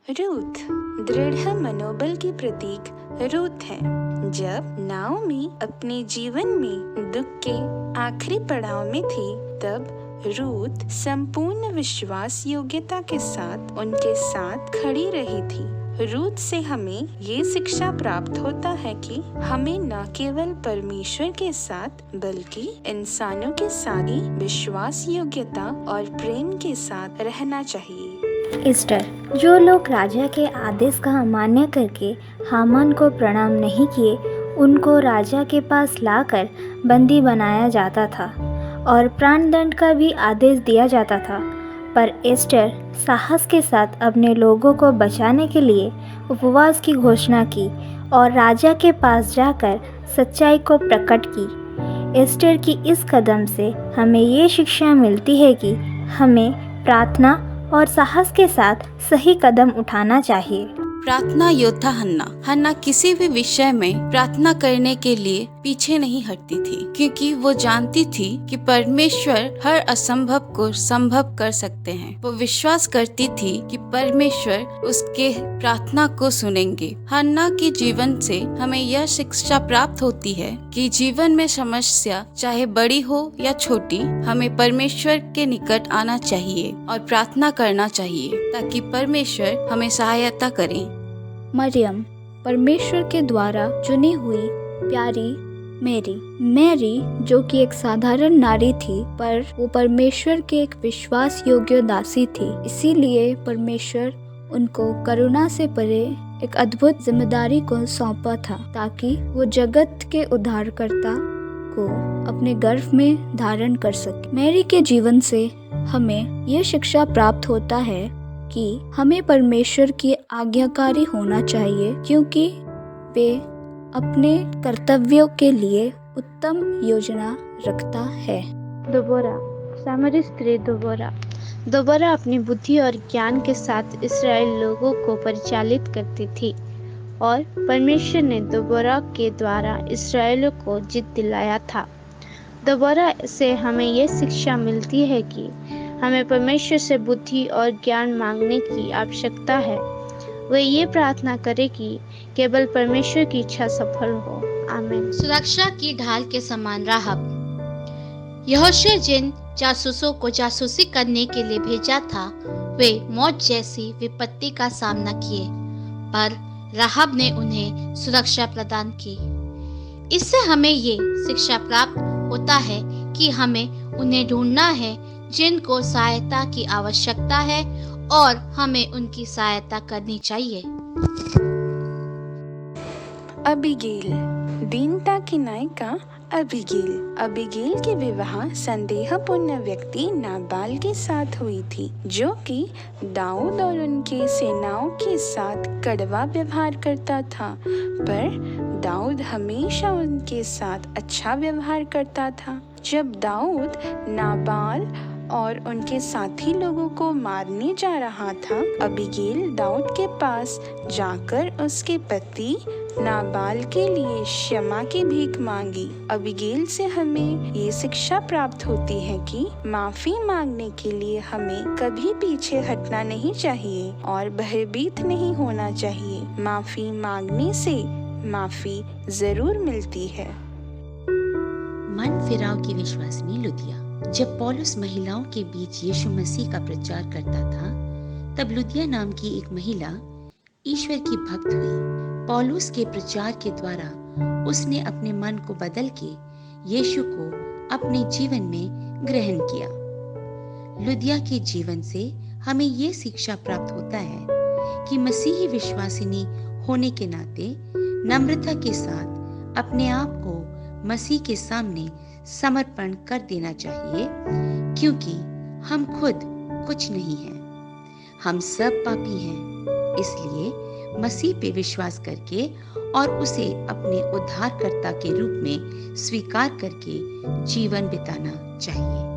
Ruth दृढ़ मनोबल की प्रतीक रूथ है। जब नाओमी अपने जीवन में दुख के आखिरी पड़ाव में थी, तब रूथ संपूर्ण विश्वास योग्यता के साथ उनके साथ खड़ी रही थी। रूथ से हमें ये शिक्षा प्राप्त होता है कि हमें न केवल परमेश्वर के साथ बल्कि इंसानों के साथ ही विश्वास योग्यता और प्रेम के साथ रहना चाहिए। ईस्टर, जो लोग राजा के आदेश का अमान्य करके हामान को प्रणाम नहीं किए, उनको राजा के पास लाकर बंदी बनाया जाता था और प्राणदंड का भी आदेश दिया जाता था। पर एस्टर साहस के साथ अपने लोगों को बचाने के लिए उपवास की घोषणा की और राजा के पास जाकर सच्चाई को प्रकट की। एस्टर की इस कदम से हमें ये शिक्षा मिलती है कि हमें प्रार्थना और साहस के साथ सही कदम उठाना चाहिए। प्रार्थना योद्धा हन्ना किसी भी विषय में प्रार्थना करने के लिए पीछे नहीं हटती थी, क्योंकि वो जानती थी कि परमेश्वर हर असंभव को संभव कर सकते हैं। वो विश्वास करती थी कि परमेश्वर उसके प्रार्थना को सुनेंगे। हन्ना के जीवन से हमें यह शिक्षा प्राप्त होती है कि जीवन में समस्या चाहे बड़ी हो या छोटी, हमें परमेश्वर के निकट आना चाहिए और प्रार्थना करना चाहिए ताकि परमेश्वर हमें सहायता करें। मरियम परमेश्वर के द्वारा चुनी हुई प्यारी मैरी जो कि एक साधारण नारी थी, पर वो परमेश्वर के एक विश्वास योग्य दासी थी। इसीलिए परमेश्वर उनको करुणा से परे एक अद्भुत जिम्मेदारी को सौंपा था, ताकि वो जगत के उद्धारकर्ता को अपने गर्भ में धारण कर सके। मैरी के जीवन से हमें यह शिक्षा प्राप्त होता है कि हमें परमेश्वर की आज्ञाकारी होना चाहिए, क्योंकि वे अपने कर्तव्यों के लिए उत्तम योजना रखता है। दोबोरा सामरी स्त्री दोबोरा अपनी बुद्धि और ज्ञान के साथ इस्राएल लोगों को परिचालित करती थी और परमेश्वर ने दोबोरा के द्वारा इस्राएलियों को जीत दिलाया था। दोबोरा से हमें यह शिक्षा मिलती है कि हमें परमेश्वर से बुद्धि और ज्ञान मांगने की आवश्यकता है। वे ये प्रार्थना करे कि केवल परमेश्वर की इच्छा सफल हो। आमीन। सुरक्षा की ढाल के समान राहब। यहोशू जिन जासूसों को जासूसी करने के लिए भेजा था, वे मौत जैसी विपत्ति का सामना किए, पर राहब ने उन्हें सुरक्षा प्रदान की। इससे हमें ये शिक्षा प्राप्त होता है कि हमें उन्हें ढूंढना है जिनको सहायता की आवश्यकता है और हमें उनकी सहायता करनी चाहिए। अबीगेल दीनता की नायिका अबीगेल के विवाह संदेहपूर्ण व्यक्ति नाबाल के साथ हुई थी, जो कि दाऊद और उनके सेनाओं के साथ कड़वा व्यवहार करता था, पर दाऊद हमेशा उनके साथ अच्छा व्यवहार करता था। जब दाऊद नाबाल और उनके साथी लोगों को मारने जा रहा था, अबीगेल दाऊद के पास जाकर उसके पति नाबाल के लिए क्षमा की भीख मांगी। अबीगेल से हमें ये शिक्षा प्राप्त होती है कि माफी मांगने के लिए हमें कभी पीछे हटना नहीं चाहिए और भयभीत नहीं होना चाहिए। माफी मांगने से माफी जरूर मिलती है। मन फिराव की विश्वासिनी लुदिया। जब पौलुस महिलाओं के बीच यीशु मसीह का प्रचार करता था, तब लुदिया नाम की एक महिला ईश्वर की भक्त हुई। पौलुस के प्रचार के द्वारा उसने अपने मन को बदल के यीशु को अपने जीवन में ग्रहण किया। लुदिया के जीवन से हमें ये शिक्षा प्राप्त होता है कि मसीही विश्वासिनी होने के नाते नम्रता के साथ अपने आप को मसीह के सामने समर्पण कर देना चाहिए, क्योंकि हम खुद कुछ नहीं हैं, हम सब पापी हैं। इसलिए मसीह पे विश्वास करके और उसे अपने उद्धारकर्ता के रूप में स्वीकार करके जीवन बिताना चाहिए।